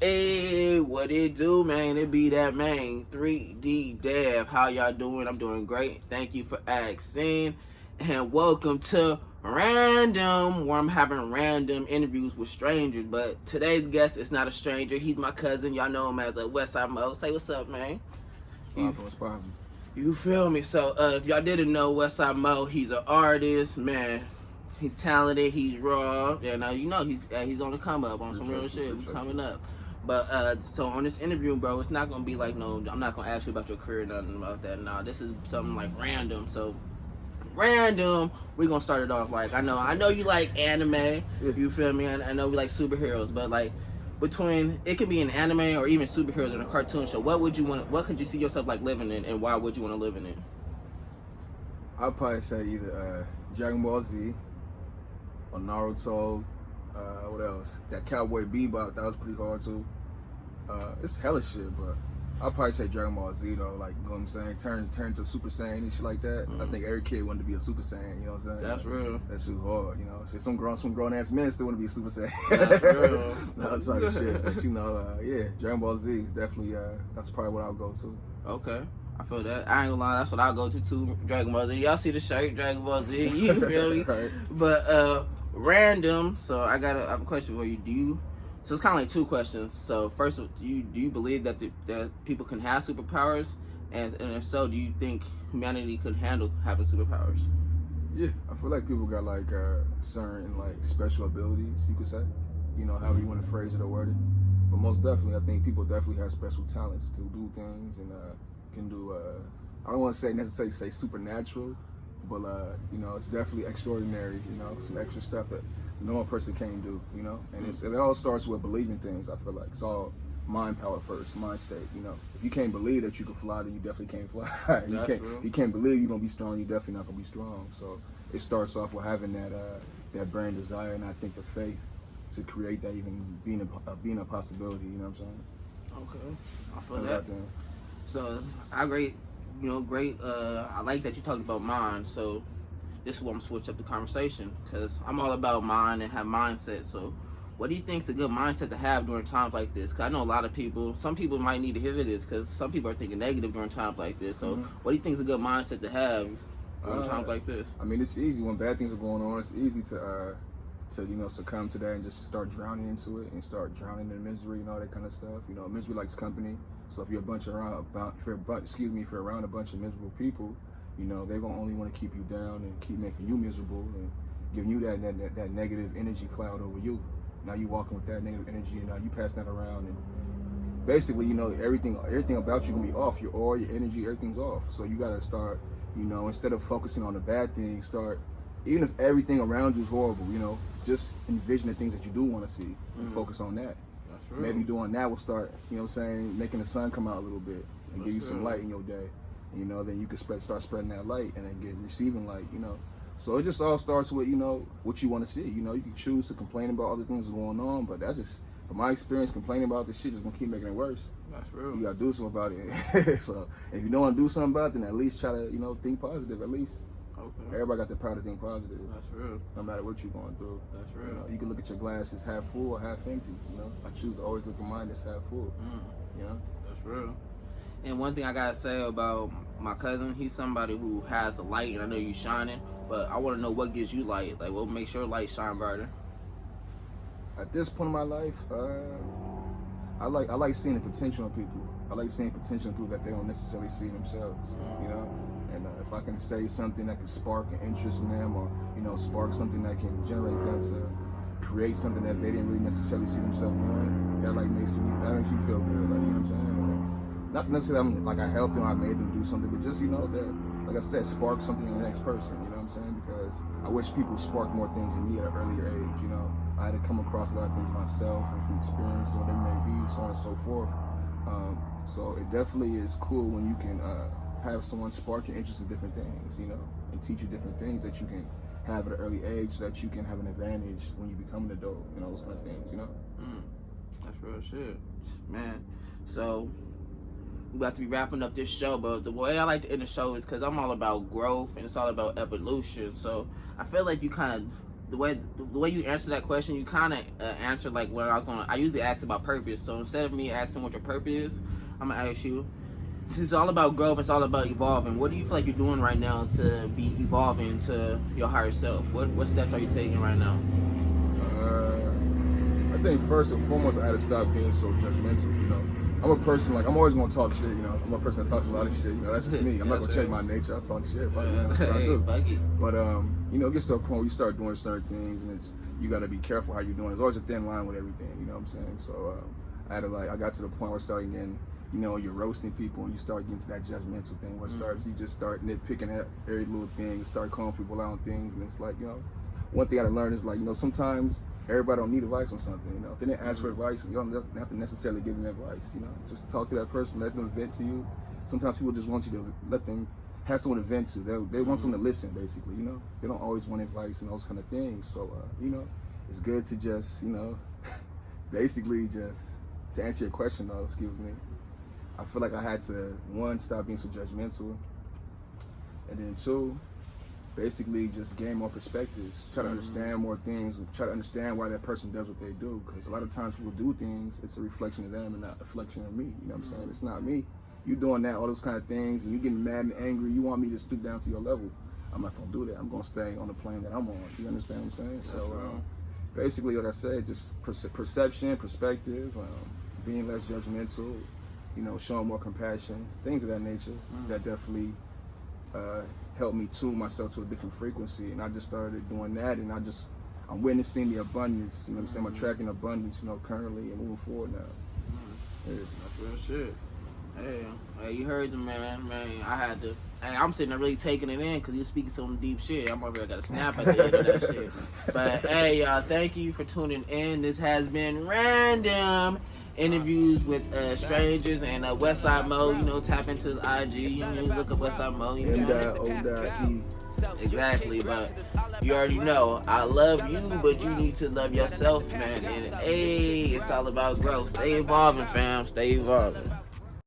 Hey, what it do, man? It be that man, 3D Dev. How y'all doing? I'm doing great. Thank you for asking. And welcome to Random, where I'm having random interviews with strangers. But today's guest is not a stranger. He's my cousin. Y'all know him as a WestSide Moe. Say what's up, man. What's poppin'? You feel me? So, if y'all didn't know WestSide Moe, he's an artist, man. He's talented. He's raw. And you know he's on the come up on some real shit. We're coming up. But so on this interview, bro, it's not gonna be like I'm not gonna ask you about your career, nothing about that. Nah, this is something like random. So random, we're gonna start it off like I know you like anime. You feel me? I know we like superheroes, but like between it could be an anime or even superheroes in a cartoon show. What could you see yourself like living in, and why would you want to live in it? I'd probably say either Dragon Ball Z or Naruto. What else? That Cowboy Bebop, that was pretty hard too. It's hella shit, but I'll probably say Dragon Ball Z though. Like, you know what I'm saying? Turn to Super Saiyan and shit like that. I think every kid wanted to be a Super Saiyan. You know what I'm saying? That's real. That shit hard. You know, shit, some grown ass men still want to be a Super Saiyan. That's real. That type of shit. But you know, yeah, Dragon Ball Z is definitely that's probably what I'll go to. Okay. I feel that. I ain't gonna lie, that's what I'll go to too, Dragon Ball Z. Y'all see the shirt, Dragon Ball Z, you feel me? Right. But random, so I have a question for you. So it's kinda like two questions. So first, do you believe that that people can have superpowers? And if so, do you think humanity could handle having superpowers? Yeah, I feel like people got like certain like special abilities, you could say. You know, however you want to phrase it or word it. But most definitely, I think people definitely have special talents to do things and can do, I don't want to necessarily say supernatural, but you know, it's definitely extraordinary, you know, some extra stuff that no one person can do, you know, and it all starts with believing things. I feel like it's all mind power first, mind state, you know. If you can't believe that you can fly, then you definitely can't fly. You can't believe you're gonna be strong, you're definitely not gonna be strong. So it starts off with having that brain desire, and I think the faith to create that even being a possibility, you know what I'm saying? Okay, I feel that. So I great. I like that you talked about mind. So this is where I'm switch up the conversation because I'm all about mind and have mindset. So what do you think is a good mindset to have during times like this? Because I know a lot of people. Some people might need to hear this because some people are thinking negative during times like this. So what do you think is a good mindset to have during times like this? I mean, it's easy when bad things are going on. It's easy to you know, succumb to that and just start drowning into it and start drowning in misery and all that kind of stuff. You know, misery likes company. So if you're if you're around a bunch of miserable people, you know, they're gonna only want to keep you down and keep making you miserable and giving you that negative energy cloud over you. Now you walking with that negative energy and now you pass that around and basically, you know, everything about you gonna be off. Your aura, your energy, everything's off. So you gotta start, you know, instead of focusing on the bad things, start. Even if everything around you is horrible, you know, just envision the things that you do want to see and focus on that. That's true. Maybe doing that will start, you know what I'm saying, making the sun come out a little bit and give you some light in your day. You know, then you can start spreading that light and then receiving light, you know. So it just all starts with, you know, what you want to see. You know, you can choose to complain about other things going on, but that's just, from my experience, complaining about this shit is going to keep making it worse. That's real. You got to do something about it. So if you don't want to do something about it, then at least try to, you know, think positive at least. Okay. Everybody got the power to think positive. That's real. No matter what you're going through. That's real. You know, you can look at your glasses half full or half empty. You know, I choose to always look at mine as half full. You know, that's real. And one thing I gotta say about my cousin, he's somebody who has the light, and I know you shining. But I want to know what gives you light. Like, what makes your light shine brighter? At this point in my life, I like seeing the potential in people. I like seeing potential in people that they don't necessarily see themselves. You know. And if I can say something that can spark an interest in them, or you know, spark something that can generate them to create something that they didn't really necessarily see themselves doing, that makes you feel good. Like, you know what I'm saying? Like, not necessarily like I helped them, I made them do something, but just, you know, that, like I said, spark something in the next person. You know what I'm saying? Because I wish people sparked more things in me at an earlier age. You know, I had to come across a lot of things myself and from experience, or whatever it may be, so on and so forth. So it definitely is cool when you can have someone spark your interest in different things, you know, and teach you different things that you can have at an early age so that you can have an advantage when you become an adult, you know, those kind of things, you know? That's real shit, man. So we about to be wrapping up this show, but the way I like to end the show is because I'm all about growth and it's all about evolution. So I feel like you kind of the way you answer that question, you kind of answered like what I was going to. I usually ask about purpose. So instead of me asking what your purpose is, I'm going to ask you, since it's all about growth, it's all about evolving, what do you feel like you're doing right now to be evolving to your higher self? What steps are you taking right now? I think first and foremost, I had to stop being so judgmental, you know. I'm a person, like, I'm always going to talk shit, you know. I'm a person that talks a lot of shit, you know. That's just me. I'm not going to change my nature. I talk shit, but, you know, that's what I do. But, you know, it gets to a point where you start doing certain things, and you got to be careful how you're doing. There's always a thin line with everything, you know what I'm saying? So, I got to the point where I started getting, you know, you're roasting people, and you start getting to that judgmental thing where you just start nitpicking at every little thing and start calling people out on things, and it's like, you know, one thing I had to learn is, like, you know, sometimes everybody don't need advice on something, you know. If they didn't ask for advice, you don't have to necessarily give them advice, you know. Just talk to that person, let them vent to you. Sometimes people just want you to let them have someone to vent to. They want someone to listen, basically, you know. They don't always want advice and those kind of things. So, you know, it's good to just, you know, basically just, to answer your question though, excuse me, I feel like I had to, one, stop being so judgmental, and then two, basically just gain more perspectives, try to understand more things, try to understand why that person does what they do, because a lot of times people do things, it's a reflection of them and not a reflection of me, you know what I'm saying? It's not me. You doing that, all those kind of things, and you getting mad and angry, you want me to stoop down to your level. I'm not gonna do that. I'm gonna stay on the plane that I'm on. You understand what I'm saying? So basically, like I said, just perception, perspective, being less judgmental, you know, showing more compassion, things of that nature, that definitely helped me tune myself to a different frequency. And I just started doing that, and I'm witnessing the abundance, you know what I'm saying? I'm attracting abundance, you know, currently and moving forward now. Yeah. That's real shit. Hey, you heard the man. Hey, I'm sitting there really taking it in because you're speaking some deep shit. I'm over here got to snap at the end of that shit. But hey, y'all, thank you for tuning in. This has been Random Interviews with strangers and WestSide Moe. You know, tap into his IG. You know, look up WestSide Moe. You know? Exactly, but you already know, I love you, but you need to love yourself, man. And hey, it's all about growth. Stay evolving, fam. Stay evolving.